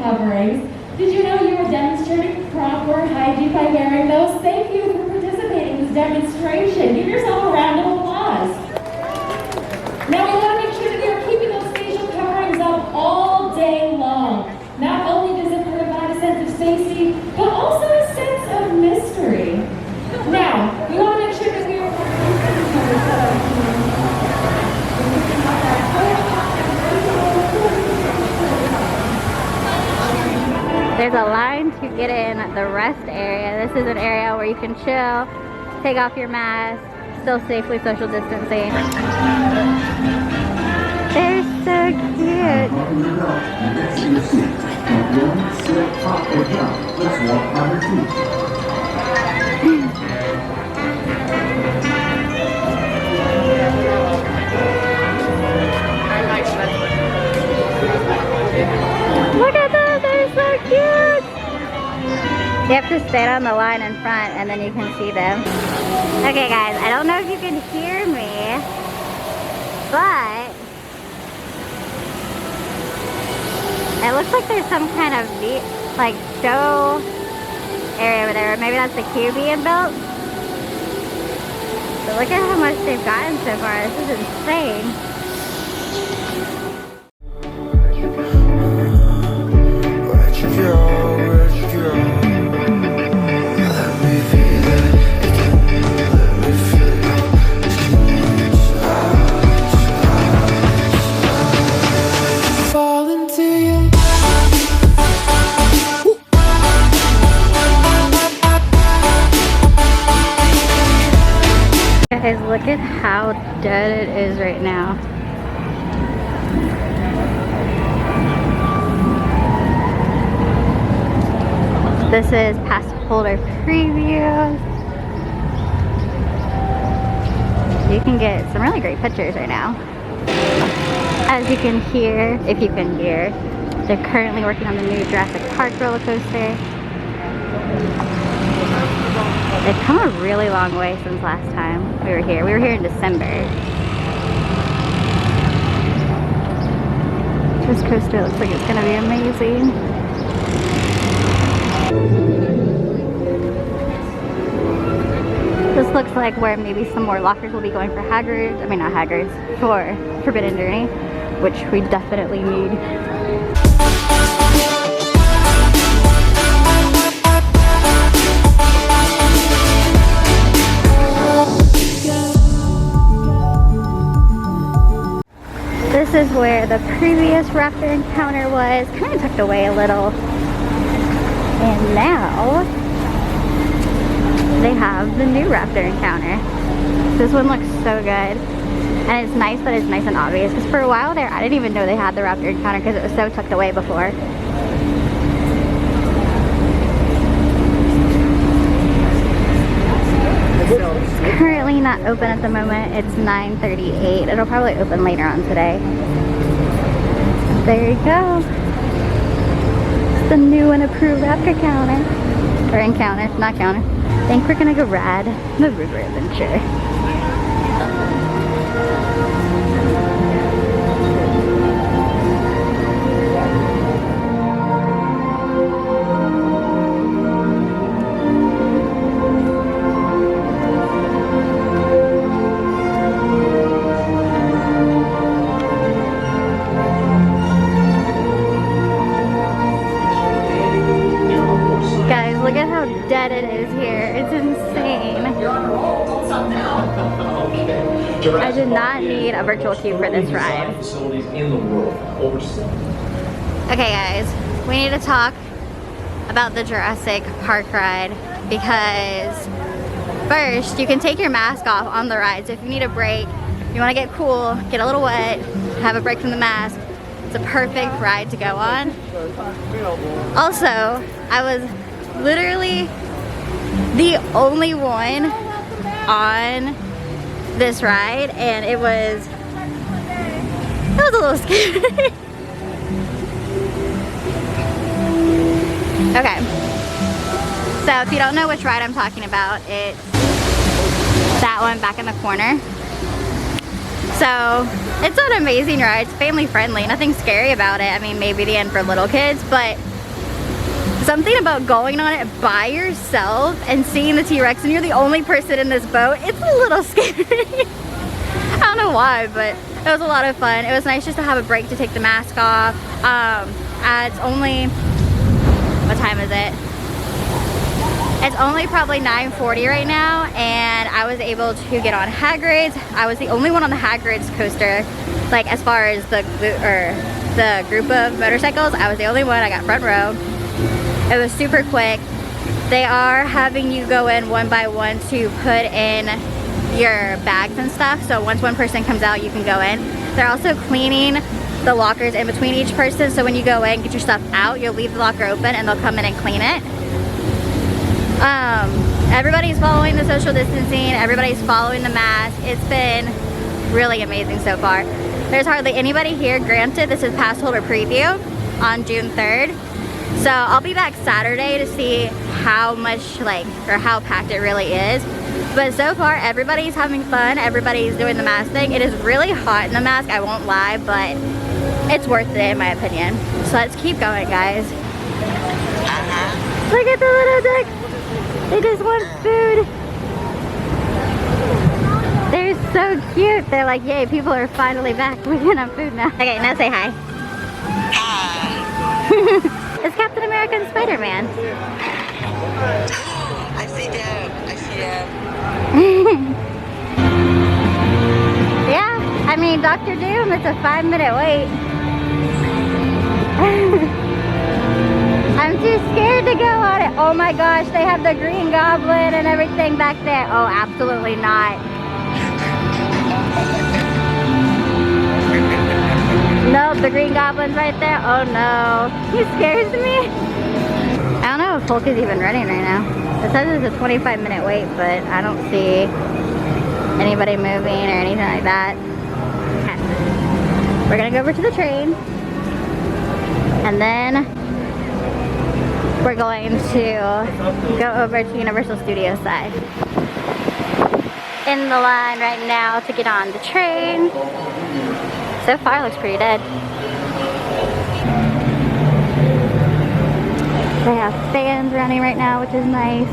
coverings. Did you know you are demonstrating proper hygiene by wearing those? Thank you for participating in this demonstration. Give yourself a round of applause. Now we want to make sure that we are keeping those facial coverings up all day long. Not only does it provide a sense of safety, but also a sense of mystery. Now, we want to make sure that we are... There's a line to get in the rest area. This is an area where you can chill, take off your mask, still safely social distancing. They're so cute. Look at them, they're so cute. You have to stand on the line in front and then you can see them. Okay guys, I don't know if you can hear me, but it looks like there's some kind of show area over there. Maybe that's the queue being built. But look at how much they've gotten so far. This is insane. Guys, look at how dead it is right now. This is Passholder preview. You can get some really great pictures right now. As you can hear, if you can hear, they're currently working on the new Jurassic Park roller coaster. They've come a really long way since last time we were here. We were here in December. This coaster looks like it's gonna be amazing. This looks like where maybe some more lockers will be going for Hagrid's. I mean, not Hagrid's, for Forbidden Journey, which we definitely need. This is where the previous raptor encounter was, kind of tucked away a little. And now they have the new raptor encounter. This one looks so good. And it's nice that it's nice and obvious, because for a while there I didn't even know they had the raptor encounter because it was so tucked away before. It's currently not open at the moment. It's 9:38. It'll probably open later on today. There you go. It's the new and approved raptor counter. Or encounter, not counter. I think we're gonna go ride the river adventure. Look at how dead it is here. It's insane. I did not need a virtual queue for this ride. Okay guys, we need to talk about the Jurassic Park ride, because first you can take your mask off on the ride. So if you need a break, you want to get cool, get a little wet, have a break from the mask, it's a perfect ride to go on. Also, I was literally the only one on this ride, and it was a little scary. Okay, so if you don't know which ride I'm talking about, it's that one back in the corner. So it's an amazing ride. It's family friendly, nothing scary about it. I mean, maybe the end for little kids, but something about going on it by yourself and seeing the T-Rex and you're the only person in this boat, it's a little scary. I don't know why, but it was a lot of fun. It was nice just to have a break to take the mask off. It's only, what time is it? It's only probably 9:40 right now, and I was able to get on Hagrid's. I was the only one on the Hagrid's coaster, like as far as the group of motorcycles. I was the only one. I got front row. It was super quick. They are having you go in one by one to put in your bags and stuff. So once one person comes out, you can go in. They're also cleaning the lockers in between each person. So when you go in, get your stuff out, you'll leave the locker open and they'll come in and clean it. Everybody's following the social distancing. Everybody's following the mask. It's been really amazing so far. There's hardly anybody here. Granted, this is Passholder preview on June 3rd. So I'll be back Saturday to see how much or how packed it really is. But so far, everybody's having fun. Everybody's doing the mask thing. It is really hot in the mask, I won't lie, but it's worth it in my opinion. So let's keep going, guys. Look at the little ducks. They just want food. They're so cute. They're like, yay, people are finally back. We can have food now. Okay, now say hi. Hi. It's Captain America and Spider-Man. I see them. I see them. Yeah, I mean, Dr. Doom, it's a 5-minute wait. I'm too scared to go on it. Oh my gosh, they have the Green Goblin and everything back there. Oh, absolutely not. Nope, the Green Goblin's right there. Oh no, he scares me. I don't know if Hulk is even running right now. It says it's a 25-minute wait, but I don't see anybody moving or anything like that. Okay. We're gonna go over to the train. And then we're going to go over to Universal Studios side. In the line right now to get on the train. So far, it looks pretty dead. They have fans running right now, which is nice.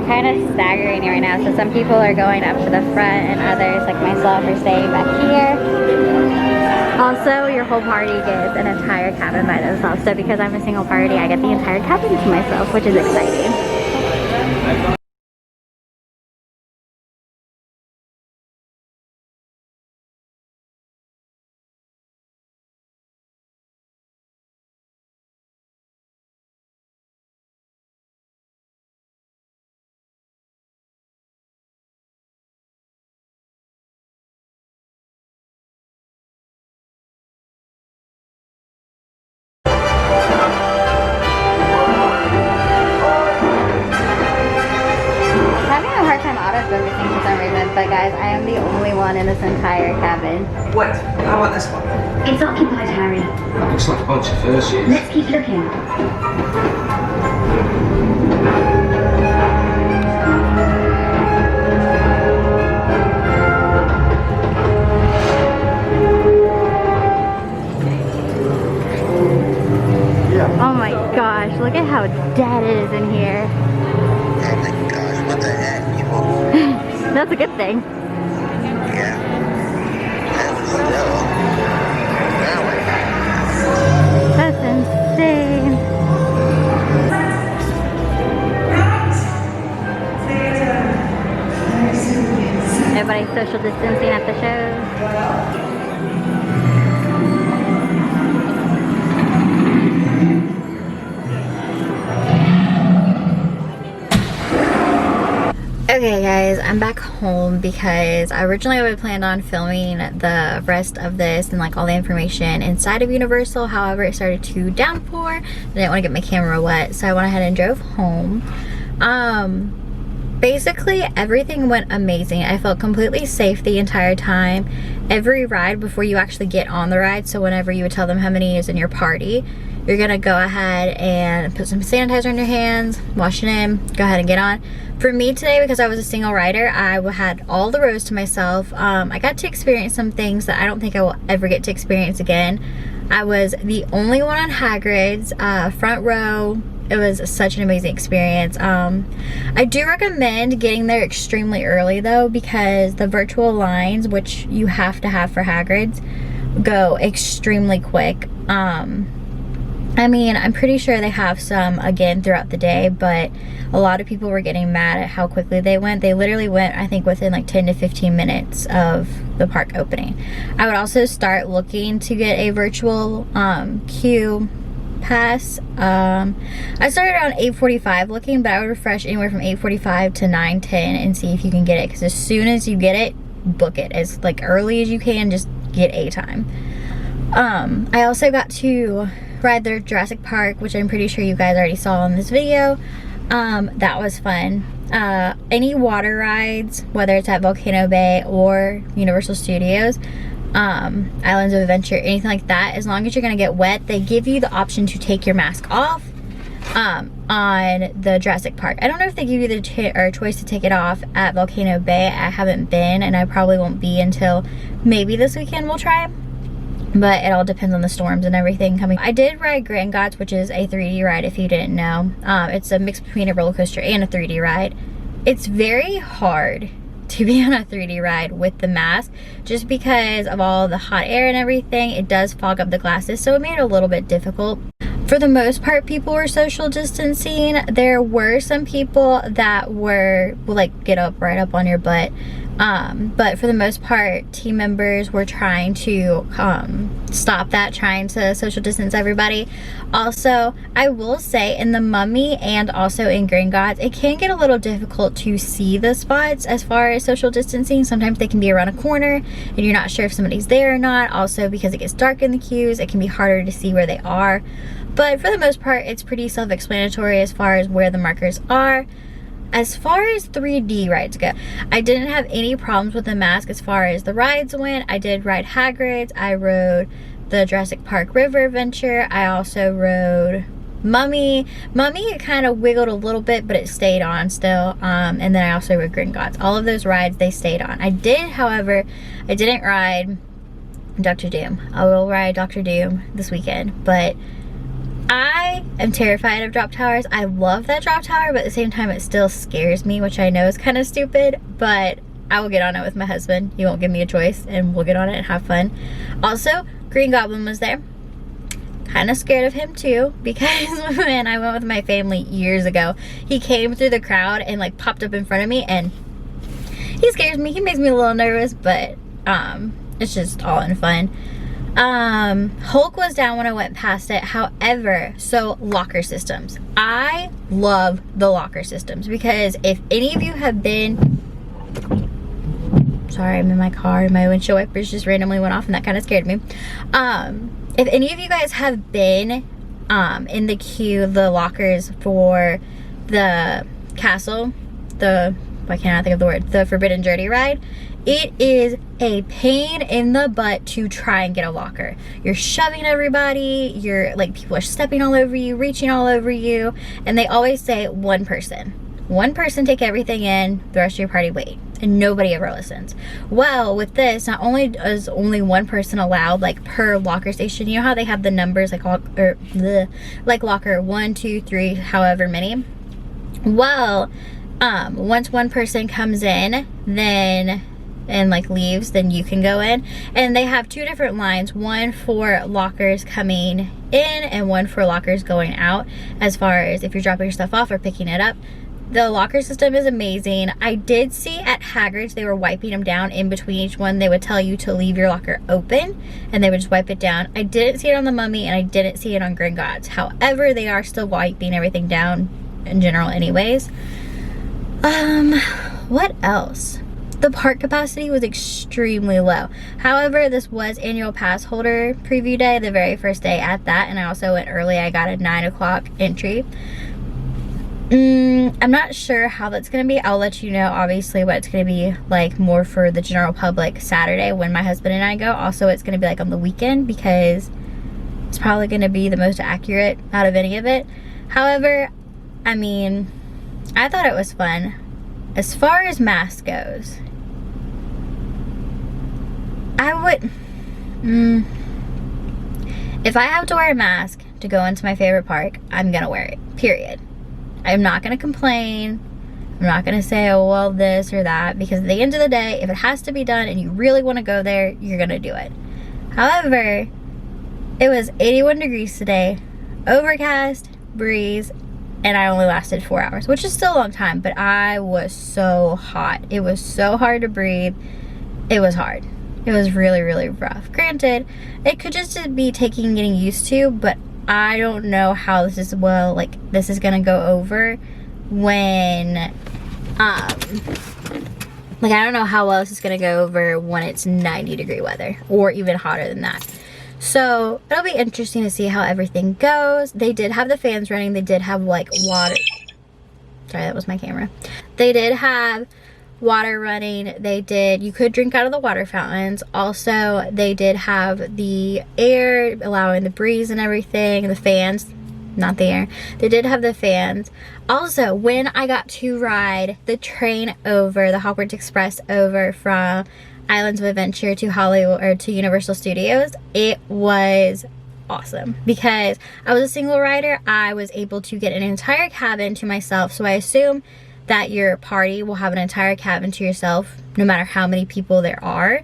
Kind of staggering right now, so some people are going up to the front and others like myself are staying back here. Also, your whole party gets an entire cabin by themselves, so because I'm a single party, I get the entire cabin to myself, which is exciting. Focusing for some reason, but guys, I am the only one in this entire cabin. Wait, how about this one? It's occupied, Harry. That looks like a bunch of first years. Let's keep looking. Oh my gosh, look at how dead it is in here. Oh my gosh, what the heck? That's a good thing. Yeah. That's insane. Everybody's social distancing at the shows. Okay guys, guys, I'm back home because originally I had planned on filming the rest of this and like all the information inside of Universal. However, it started to downpour. I didn't want to get my camera wet, so I went ahead and drove home. Basically everything went amazing. I felt completely safe the entire time. Every ride before you actually get on the ride, so whenever you would tell them how many is in your party, you're gonna go ahead and put some sanitizer on your hands, wash it in, go ahead and get on. For me today, because I was a single rider, I had all the rows to myself. I got to experience some things that I don't think I will ever get to experience again. I was the only one on Hagrid's, front row. It was such an amazing experience. I do recommend getting there extremely early though, because the virtual lines, which you have to have for Hagrid's, go extremely quick. I mean, I'm pretty sure they have some again throughout the day, but a lot of people were getting mad at how quickly they went. They literally went, I think, within like 10 to 15 minutes of the park opening. I would also start looking to get a virtual queue pass. I started around 8:45 looking, but I would refresh anywhere from 8:45 to 9:10 and see if you can get it, because as soon as you get it, book it as like early as you can. Just get a time. I also got to ride the Jurassic Park, which I'm pretty sure you guys already saw in this video. That was fun. Any water rides, whether it's at Volcano Bay or Universal Studios, Islands of Adventure, anything like that, as long as you're gonna get wet, they give you the option to take your mask off on the Jurassic Park. I don't know if they give you the choice to take it off at Volcano Bay. I haven't been, and I probably won't be until maybe this weekend we'll try. But it all depends on the storms and everything coming. I did ride Gringotts, which is a 3D ride if you didn't know. It's a mix between a roller coaster and a 3D ride. It's very hard to be on a 3D ride with the mask, just because of all the hot air and everything. It does fog up the glasses, so it made it a little bit difficult. For the most part, people were social distancing. There were some people that will like get up right up on your butt. But for the most part, team members were trying to stop that, trying to social distance everybody. Also, I will say in the Mummy and also in Gringotts, it can get a little difficult to see the spots as far as social distancing. Sometimes they can be around a corner and you're not sure if somebody's there or not. Also, because it gets dark in the queues, it can be harder to see where they are. But for the most part, it's pretty self-explanatory as far as where the markers are. As far as 3D rides go, I didn't have any problems with the mask as far as the rides went. I did ride Hagrid's. I rode the Jurassic Park River Adventure. I also rode Mummy. It kind of wiggled a little bit, but it stayed on still. And then I also rode Gringotts. All of those rides, they stayed on. I did, however, I didn't ride Dr. Doom. I will ride Dr. Doom this weekend, but I am terrified of drop towers. I love that drop tower, but at the same time it still scares me, which I know is kind of stupid, but I will get on it with my husband. He won't give me a choice, and we'll get on it and have fun. Also, Green Goblin was there. Kind of scared of him too, because when I went with my family years ago, he came through the crowd and like popped up in front of me, and he scares me. He makes me a little nervous, but it's just all in fun. Hulk was down when I went past it. However, so locker systems. I love the locker systems, because if any of you have been, sorry, I'm in my car and my windshield wipers just randomly went off and that kind of scared me. If any of you guys have been in the queue, the lockers for the castle, why can't I think of the word? The Forbidden Journey ride. It is a pain in the butt to try and get a locker. You're shoving everybody, you're like, people are stepping all over you, reaching all over you, and they always say one person take everything in, the rest of your party wait, and nobody ever listens. Well, with this, not only is only one person allowed, like per locker station, you know how they have the numbers like locker 1, 2, 3, however many. Well, once one person comes in, then and like leaves, then you can go in. And they have two different lines, one for lockers coming in and one for lockers going out, as far as if you're dropping your stuff off or picking it up. The locker system is amazing. I did see at Hagrid's they were wiping them down in between each one. They would tell you to leave your locker open and they would just wipe it down. I didn't see it on the Mummy and I didn't see it on Gringotts. However, they are still wiping everything down in general anyways. What else? The park capacity was extremely low. However, this was annual pass holder preview day, the very first day at that, and I also went early. I got a 9 o'clock entry. I'm not sure how that's gonna be. I'll let you know obviously what it's gonna be like more for the general public Saturday when my husband and I go. Also, it's gonna be like on the weekend because it's probably gonna be the most accurate out of any of it. However, I mean, I thought it was fun. As far as mask goes, I would, if I have to wear a mask to go into my favorite park, I'm gonna wear it, period. I'm not gonna complain. I'm not gonna say, oh, well, this or that, because at the end of the day, if it has to be done and you really wanna go there, you're gonna do it. However, it was 81 degrees today, overcast, breeze, and I only lasted 4 hours, which is still a long time, but I was so hot. It was so hard to breathe. It was hard. It was really, really rough. Granted, it could just be getting used to, but I don't know how this is, this is gonna go over when, I don't know how well this is gonna go over when it's 90-degree weather, or even hotter than that. So it'll be interesting to see how everything goes. They did have the fans running. They did have like water. Sorry, that was my camera. They did have water running. You could drink out of the water fountains. Also, they did have the air, allowing the breeze and everything. The fans, not the air. They did have the fans. Also, when I got to ride the train over, the Hogwarts Express over from Islands of Adventure to Hollywood, or to Universal Studios, it was awesome because I was a single rider. I was able to get an entire cabin to myself, so I assume that your party will have an entire cabin to yourself no matter how many people there are.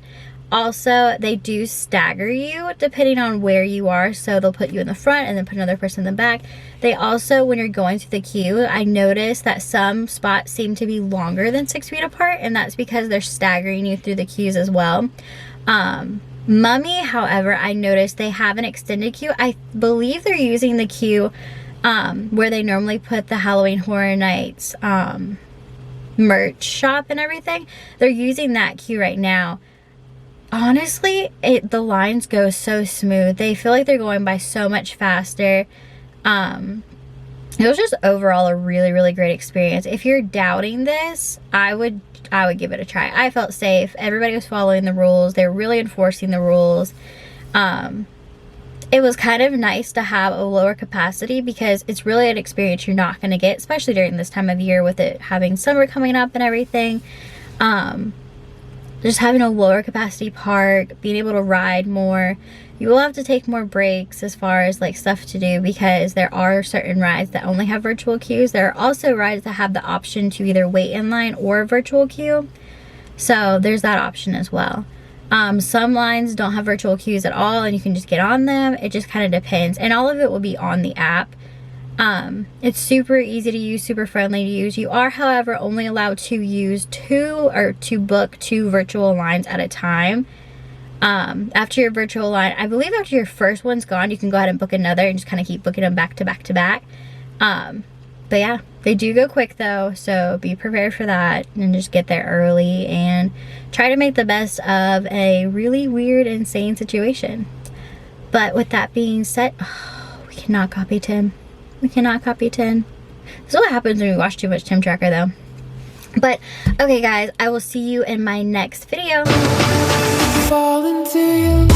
Also, they do stagger you depending on where you are, so they'll put you in the front and then put another person in the back. They also, when you're going through the queue, I noticed that some spots seem to be longer than 6 feet apart, and that's because they're staggering you through the queues as well. Mummy, however, I noticed they have an extended queue. I believe they're using the queue where they normally put the Halloween Horror Nights merch shop and everything. They're using that queue right now. Honestly, the lines go so smooth. They feel like they're going by so much faster. It was just overall a really, really great experience. If you're doubting this, I would give it a try. I felt safe. Everybody was following the rules. They were really enforcing the rules. It was kind of nice to have a lower capacity because it's really an experience you're not going to get, especially during this time of year with it having summer coming up and everything. Just having a lower capacity park, being able to ride more. You will have to take more breaks as far as like stuff to do because there are certain rides that only have virtual queues. There are also rides that have the option to either wait in line or virtual queue. So there's that option as well. Some lines don't have virtual queues at all and you can just get on them. It just kind of depends. And all of it will be on the app. It's super easy to use, super friendly to use. You are, however, only allowed to use to book 2 virtual lines at a time. After your virtual line, I believe after your first one's gone, you can go ahead and book another and just kind of keep booking them back to back to back. But yeah, they do go quick though, so be prepared for that and just get there early and try to make the best of a really weird, insane situation. But with that being said, we cannot copy Tim. We cannot copy Tim. This is what happens when we watch too much Tim Tracker though. But okay guys, I will see you in my next video. Fall into you.